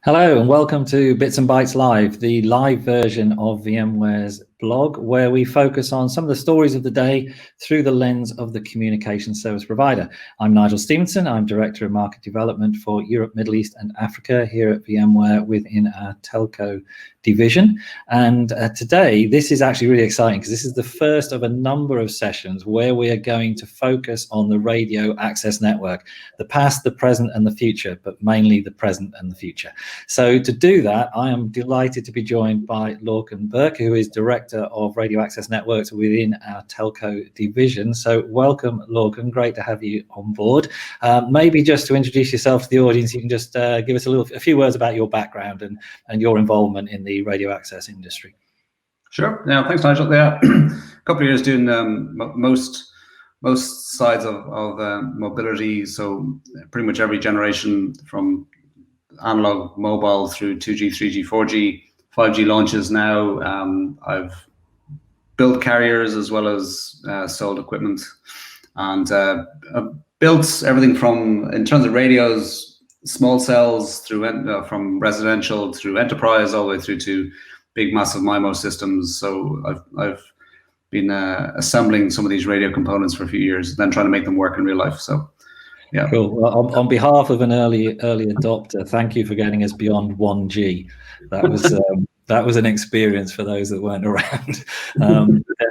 Hello and welcome to Bits and Bytes Live, the live version of VMware's blog, where we focus on some of the stories of the day through the lens of the communication service provider. I'm Nigel Stephenson. I'm Director of Market Development for Europe, Middle East and Africa here at VMware within our telco division. And today, this is actually really exciting because this is the first of a number of sessions where we are going to focus on the radio access network, the past, the present and the future, but mainly the present and the future. So to do that, I am delighted to be joined by Lorcan Burke, who is Director of Radio Access Networks within our telco division. So welcome, Lorcan. Great to have you on board. Maybe just to introduce yourself to the audience, you can just give us a few words about your background and your involvement in the radio access industry. Sure. Yeah, thanks, Nigel. Yeah, a couple of years doing most sides of mobility. So pretty much every generation from analog mobile through 2G, 3G, 4G, 5G launches now. I've built carriers as well as sold equipment, and I've built everything from, in terms of radios, small cells through from residential through enterprise, all the way through to big, massive MIMO systems. So I've been assembling some of these radio components for a few years, and then trying to make them work in real life. So. Yeah. Cool. Well, on behalf of an early adopter, thank you for getting us beyond 1G. That was an experience for those that weren't around.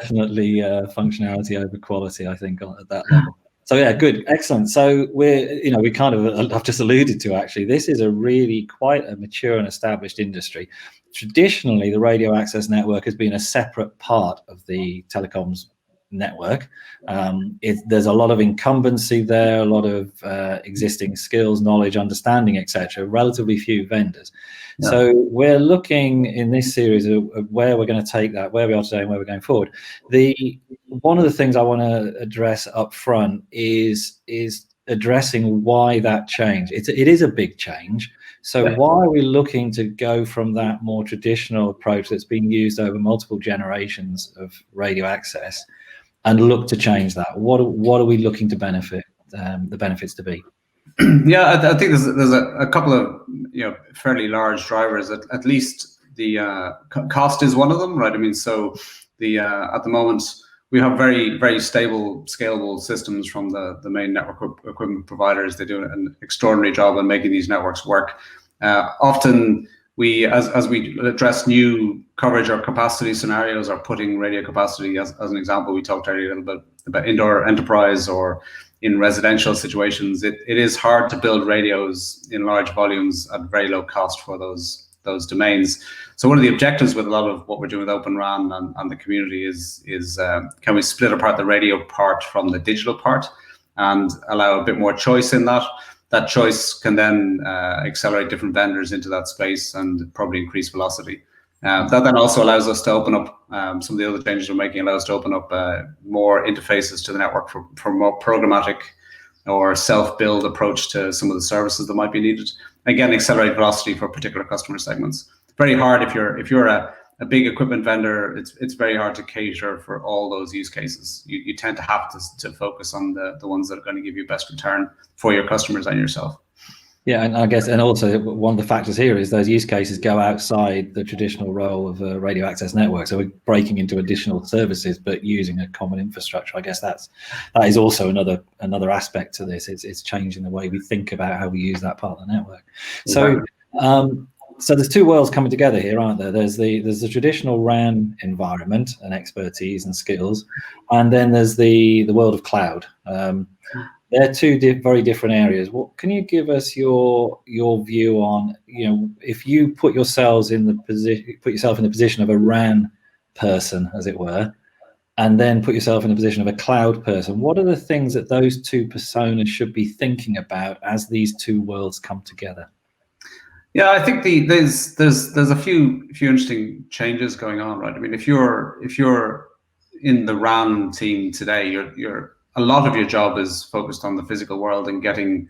Definitely functionality over quality, I think, at that level. So yeah, good, excellent. So we kind of, I've just alluded to actually, this is a really quite a mature and established industry. Traditionally, the radio access network has been a separate part of the telecoms network. There's a lot of incumbency there, a lot of existing skills, knowledge, understanding, etc. Relatively few vendors. Yeah. So we're looking in this series of where we're going to take that, where we are today and where we're going forward. One of the things I want to address up front is addressing why that change. It is a big change. So yeah. Why are we looking to go from that more traditional approach that's been used over multiple generations of radio access and look to change that? What are we looking to benefit, the benefits to be? Yeah, I think there's a couple of fairly large drivers. At least the cost is one of them, right? I mean, so at the moment we have very, very stable, scalable systems from the main network equipment providers. They do an extraordinary job on making these networks work. Often we, as we address new coverage or capacity scenarios, or putting radio capacity as an example, we talked earlier a little bit about indoor enterprise or in residential situations. It is hard to build radios in large volumes at very low cost for those domains. So one of the objectives with a lot of what we're doing with Open RAN and the community is can we split apart the radio part from the digital part and allow a bit more choice in that? That choice can then accelerate different vendors into that space and probably increase velocity. That then also allows us to open up some of the other changes we're making, allows us to open up more interfaces to the network for more programmatic or self-build approach to some of the services that might be needed. Again, accelerate velocity for particular customer segments. Very hard if you're a big equipment vendor. It's very hard to cater for all those use cases. You tend to have to focus on the ones that are going to give you best return for your customers and yourself. Yeah, and I guess, and also one of the factors here is those use cases go outside the traditional role of a radio access network. So we're breaking into additional services, but using a common infrastructure. I guess that is also another aspect to this. It's changing the way we think about how we use that part of the network. So, so there's two worlds coming together here, aren't there? There's the traditional RAN environment and expertise and skills, and then there's the world of cloud. they're two very different areas. What can you give us your view on, if you put yourself in the position of a RAN person, as it were, and then put yourself in the position of a cloud person, what are the things that those two personas should be thinking about as these two worlds come together? Yeah, I think there's a few interesting changes going on, right? I mean, if you're in the RAN team today, you're a lot of your job is focused on the physical world and getting,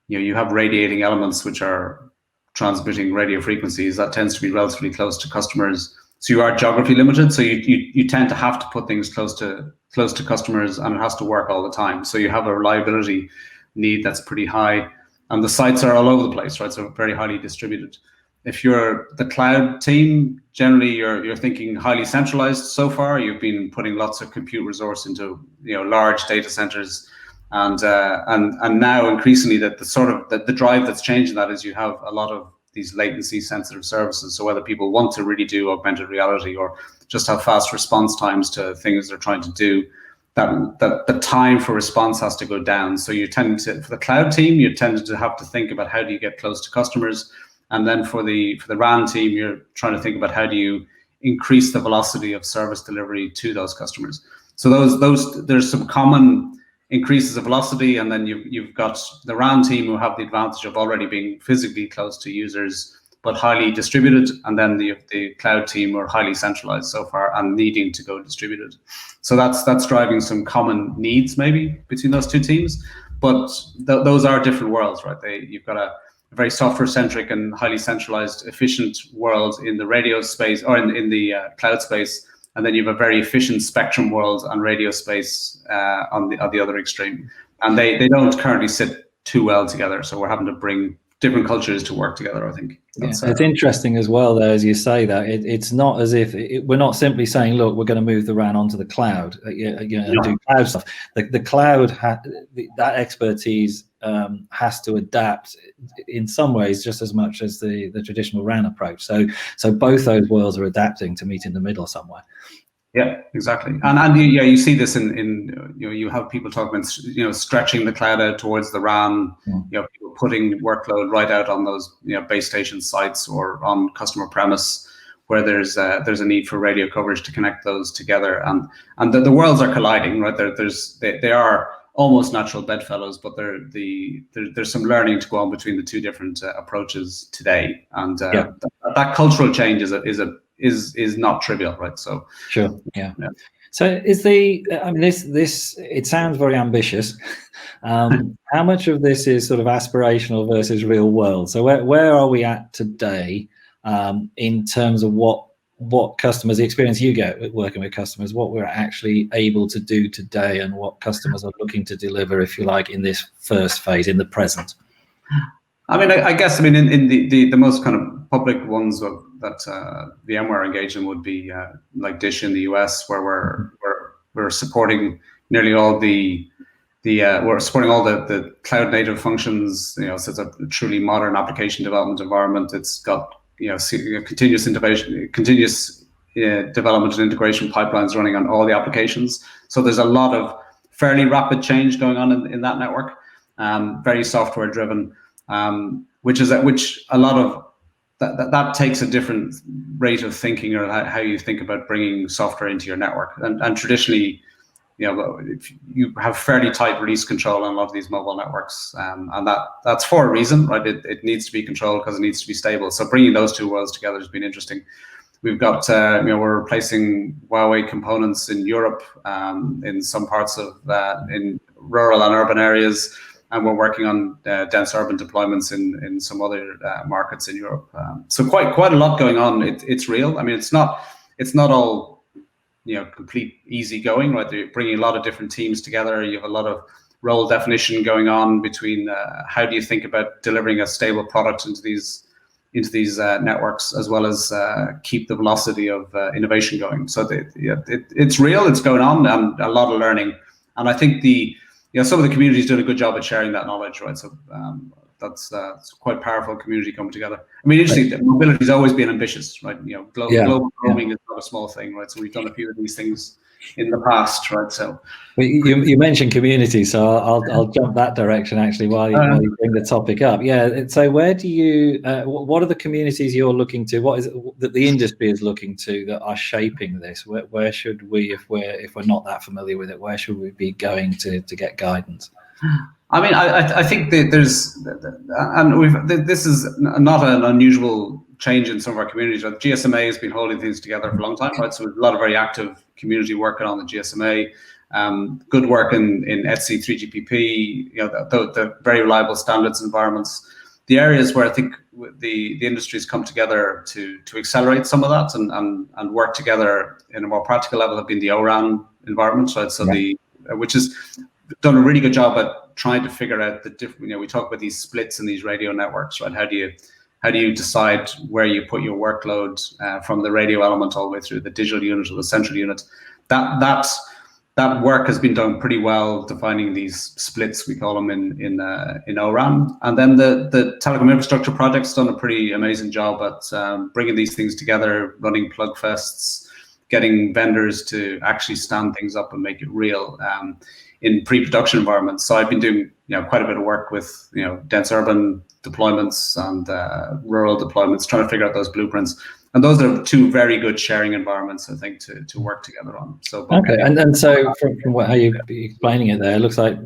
you have radiating elements which are transmitting radio frequencies that tends to be relatively close to customers. So you are geography limited. So you tend to have to put things close to customers, and it has to work all the time. So you have a reliability need that's pretty high, and the sites are all over the place, right? So very highly distributed. If you're the cloud team, generally you're thinking highly centralized so far. You've been putting lots of compute resource into large data centers, and now increasingly that the drive that's changing that is you have a lot of these latency sensitive services. So whether people want to really do augmented reality or just have fast response times to things they're trying to do, that the time for response has to go down. So you tend to, for the cloud team, you tend to have to think about how do you get close to customers. And then for the RAN team, you're trying to think about how do you increase the velocity of service delivery to those customers. So there's some common increases of velocity, and then you've got the RAN team who have the advantage of already being physically close to users but highly distributed, and then the cloud team are highly centralized so far and needing to go distributed. So that's driving some common needs maybe between those two teams, but those are different worlds, right? You've got a very software-centric and highly centralized, efficient world in the radio space or in the cloud space, and then you have a very efficient spectrum world and radio space on the other extreme. And they don't currently sit too well together, so we're having to bring different cultures to work together, I think. It's interesting as well, though, as you say that. It's not as if we're not simply saying, look, we're going to move the RAN onto the cloud, and do cloud stuff. The cloud, that expertise has to adapt in some ways just as much as the traditional RAN approach. So both those worlds are adapting to meet in the middle somewhere. Yeah, exactly. And you see this in you have people talking about stretching the cloud out towards the RAN, people putting workload right out on those base station sites or on customer premise where there's a need for radio coverage to connect those together, and the worlds are colliding, right? They are almost natural bedfellows, but there's some learning to go on between the two different approaches today, and that cultural change is not trivial, right? So sure, yeah. So this it sounds very ambitious. How much of this is sort of aspirational versus real world? So where are we at today in terms of what customers, the experience you get working with customers, what we're actually able to do today, and what customers are looking to deliver, if you like, in this first phase, in the present? I mean, I guess in the most kind of public ones that VMware engaged in would be like Dish in the US, where we're supporting nearly all we're supporting all the cloud native functions. So it's a truly modern application development environment. It's got continuous innovation, continuous development and integration pipelines running on all the applications. So there's a lot of fairly rapid change going on in that network, very software driven, which a lot of that takes a different rate of thinking, or how you think about bringing software into your network. And traditionally, if you have fairly tight release control on a lot of these mobile networks, and that's for a reason, right? It needs to be controlled because it needs to be stable. So bringing those two worlds together has been interesting. We've got, we're replacing Huawei components in Europe, in some parts of in rural and urban areas, and we're working on dense urban deployments in some other markets in Europe. So quite a lot going on. It's real. I mean, it's not all complete easy going, right? They're bringing a lot of different teams together. You have a lot of role definition going on between how do you think about delivering a stable product into these networks, as well as keep the velocity of innovation going. So it's real, it's going on, and a lot of learning. And I think some of the communities did a good job at sharing that knowledge, right? So That's it's quite powerful community coming together. I mean, interesting. Mobility's always been ambitious, right? You know, global roaming is not a small thing, right? So we've done a few of these things in the past, right? So you mentioned community, so I'll jump that direction actually while you bring the topic up. Yeah. So where do you? What are the communities you're looking to? What is it that the industry is looking to that are shaping this? Where should we, if we're not that familiar with it, where should we be going to get guidance? I mean, I think that there's, and this is not an unusual change in some of our communities. Right? GSMA has been holding things together for a long time, right? So there's a lot of very active community working on the GSMA. Good work in ETSI 3GPP, you know, the very reliable standards environments. The areas where I think the industries come together to accelerate some of that and work together in a more practical level have been the ORAN environment, right? So which is done a really good job at trying to figure out the different, you know, we talk about these splits in these radio networks, right? How do you decide where you put your workload from the radio element all the way through the digital unit or the central unit? That work has been done pretty well, defining these splits, we call them in ORAN. And then the telecom infrastructure project's done a pretty amazing job at bringing these things together, running plug fests, getting vendors to actually stand things up and make it real in pre-production environments. So I've been doing, you know, quite a bit of work with, you know, dense urban deployments and rural deployments, trying to figure out those blueprints. And those are two very good sharing environments, I think, to work together on. So okay, and so from how you're explaining it there, it looks like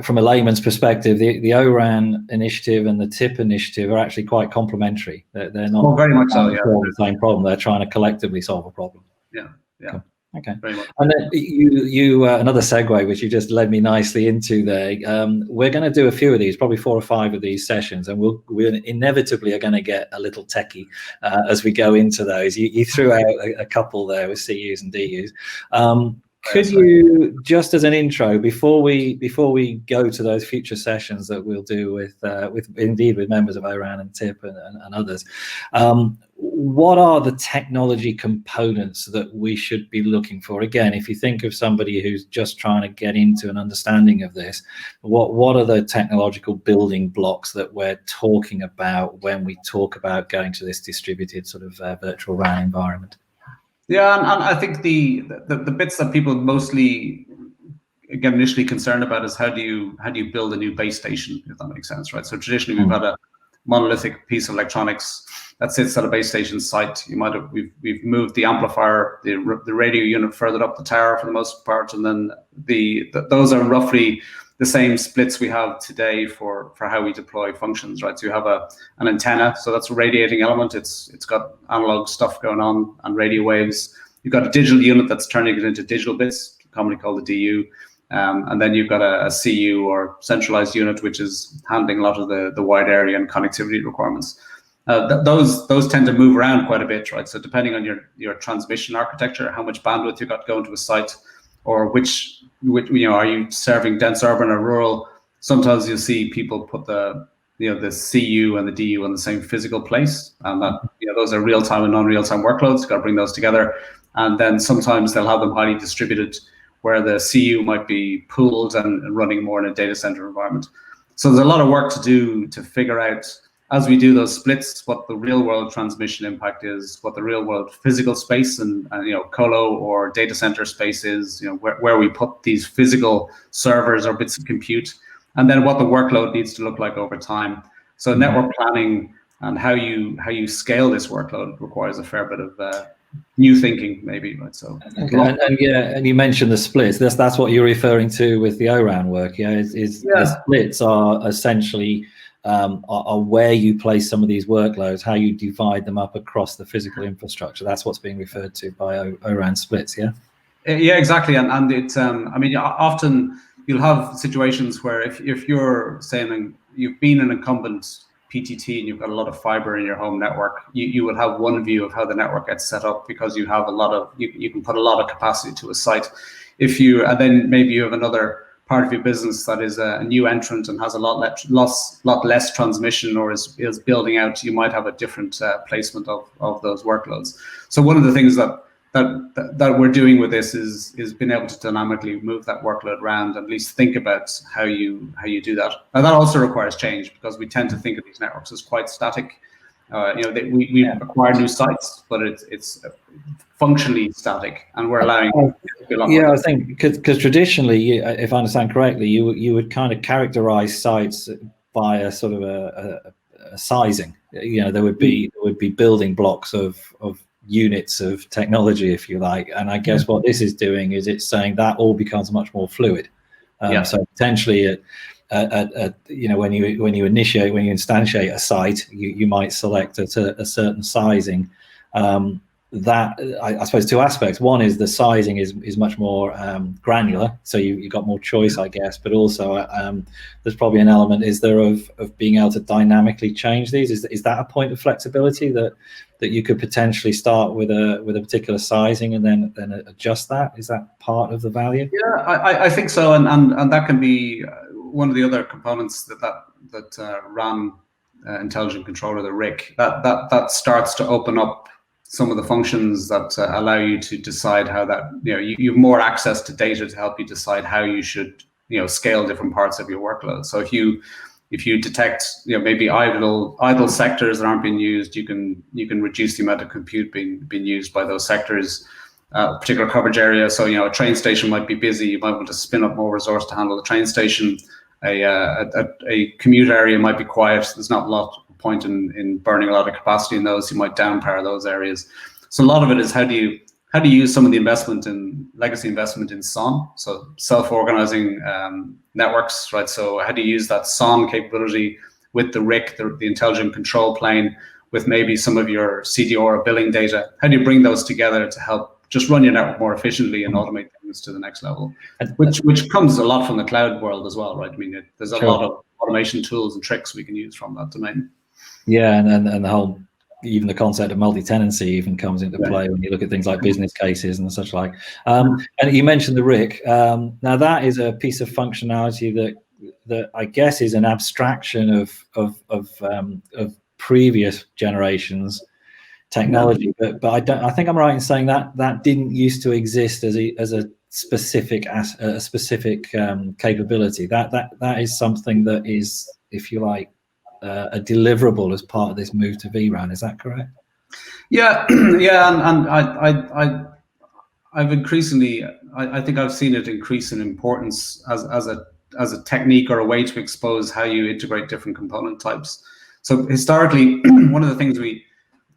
from a layman's perspective, the ORAN initiative and the TIP initiative are actually quite complementary. They're not very much so. Yeah, the same problem. They're trying to collectively solve a problem. Yeah. Cool. Okay. And then you another segue, which you just led me nicely into there. We're going to do a few of these, probably 4 or 5 of these sessions, and we're inevitably are going to get a little techie as we go into those. You threw out a couple there with CUs and DUs. Could you, just as an intro, before we go to those future sessions that we'll do with members of ORAN and TIP and others, what are the technology components that we should be looking for? Again, if you think of somebody who's just trying to get into an understanding of this, what are the technological building blocks that we're talking about when we talk about going to this distributed sort of virtual RAN environment? Yeah, and I think the bits that people mostly get initially concerned about is how do you build a new base station, if that makes sense, right? So traditionally we've had a monolithic piece of electronics that sits at a base station site. We've moved the amplifier, the radio unit further up the tower for the most part, and then those are roughly the same splits we have today for how we deploy functions, right? So you have an antenna, so that's a radiating element. It's got analog stuff going on and radio waves. You've got a digital unit that's turning it into digital bits, commonly called the DU. And then you've got a CU or centralized unit, which is handling a lot of the wide area and connectivity requirements. Those tend to move around quite a bit, right? So depending on your transmission architecture, how much bandwidth you got going to a site, or which you know, are you serving dense urban or rural? Sometimes you'll see people put the CU and the DU in the same physical place, and that, you know, those are real-time and non-real-time workloads. You've got to bring those together, and then sometimes they'll have them highly distributed, where the CU might be pooled and running more in a data center environment. So there's a lot of work to do to figure out, as we do those splits, what the real world transmission impact is, what the real world physical space and you know, colo or data center space is, you know, where we put these physical servers or bits of compute, and then what the workload needs to look like over time. So network planning and how you scale this workload requires a fair bit of new thinking, maybe, right? So and you mentioned the splits. That's what you're referring to with the ORAN work, yeah? The splits are essentially are where you place some of these workloads, how you divide them up across the physical infrastructure. That's what's being referred to by ORAN splits, yeah? Yeah, exactly. And it's, I mean, often you'll have situations where if you're saying you've been an incumbent PTT and you've got a lot of fiber in your home network, you will have one view of how the network gets set up, because you have you can put a lot of capacity to a site. And then maybe you have another part of your business that is a new entrant and has a lot less transmission, or is building out, you might have a different placement of those workloads. So one of the things that that we're doing with this is being able to dynamically move that workload around, and at least think about how you do that. And that also requires change, because we tend to think of these networks as quite static. We acquire new sites, but it's functionally static, and we're allowing. I think because traditionally, if I understand correctly, you would kind of characterize sites by a sort of a sizing. There would be building blocks of units of technology, if you like, and I guess what this is doing is it's saying that all becomes much more fluid. So potentially, when you instantiate a site, you might select a certain sizing. That I suppose two aspects. One is the sizing is much more granular, so you've got more choice, I guess. But also, there's probably an element of being able to dynamically change these. Is that a point of flexibility that you could potentially start with a particular sizing and then adjust that? Is that part of the value? Yeah, I think so, and that can be one of the other components that RAM intelligent controller, the RIC, that starts to open up some of the functions that allow you to decide how that, you have more access to data to help you decide how you should, scale different parts of your workload. So if you detect, maybe idle sectors that aren't being used, you can reduce the amount of compute being used by those sectors, particular coverage area. So, a train station might be busy. You might want to spin up more resource to handle the train station. A commute area might be quiet. There's not a lot of point in burning a lot of capacity in those. You might downpower those areas. So a lot of it is how do you use some of the legacy investment in SON, so self-organizing networks, right? So how do you use that SON capability with the RIC, the intelligent control plane, with maybe some of your CDR or billing data? How do you bring those together to help just run your network more efficiently and automate things to the next level, which comes a lot from the cloud world as well, right? I mean, there's a lot of automation tools and tricks we can use from that domain. Yeah, and the whole, even the concept of multi-tenancy even comes into play when you look at things like business cases and such like. And you mentioned the RIC. Now that is a piece of functionality that I guess is an abstraction of previous generations technology, but I think I'm right in saying that didn't used to exist as a specific capability. That is something that is, if you like, a deliverable as part of this move to vRAN. Is that correct? Yeah, and I've increasingly, I think I've seen it increase in importance as a technique or a way to expose how you integrate different component types. So historically, one of the things we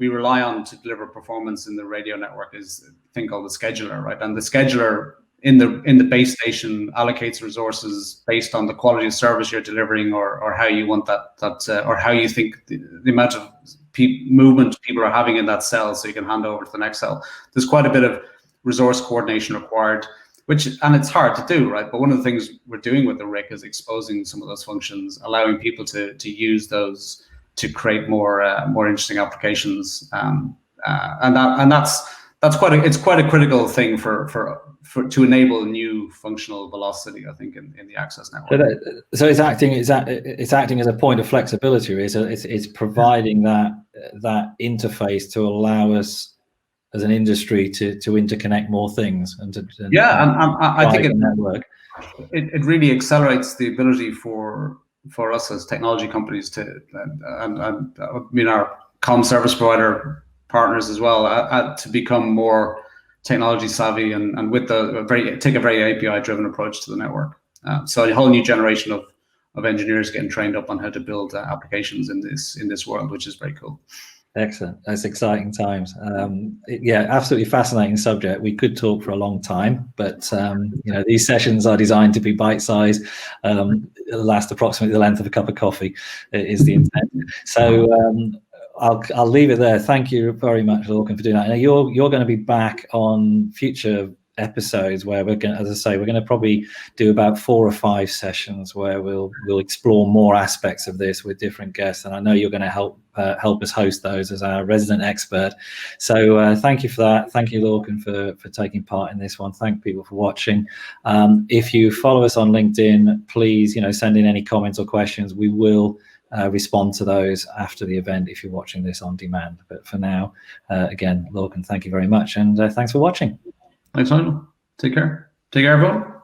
rely on to deliver performance in the radio network is a thing called the scheduler, right? And the scheduler in the base station allocates resources based on the quality of service you're delivering, or how you want that or how you think the amount of movement people are having in that cell, so you can hand over to the next cell. There's quite a bit of resource coordination required, and it's hard to do, right? But one of the things we're doing with the RIC is exposing some of those functions, allowing people to use those to create more interesting applications, and that's quite a critical thing for to enable new functional velocity, I think, in the access network. So it's acting as a point of flexibility. It's providing that interface to allow us as an industry to interconnect more things and I think it really accelerates the ability for us as technology companies to, and I mean our comm service provider partners as well, to become more technology savvy and with take a very API driven approach to the network. So a whole new generation of engineers getting trained up on how to build applications in this world, which is very cool. Excellent. That's exciting times. Absolutely fascinating subject. We could talk for a long time, but these sessions are designed to be bite-sized, last approximately the length of a cup of coffee is the intent. So I'll leave it there. Thank you very much, Lorcan, for doing that. Now you're going to be back on future episodes where we're going to probably do about 4 or 5 sessions where we'll explore more aspects of this with different guests, and I know you're going to help us host those as our resident expert. So thank you for that. Thank you, Lorcan, for taking part in this one. Thank people for watching. If you follow us on LinkedIn, please send in any comments or questions. We will respond to those after the event if you're watching this on demand. But for now, again, Lorcan, thank you very much, and thanks for watching. Thanks, Nigel. Take care. Take care, everyone.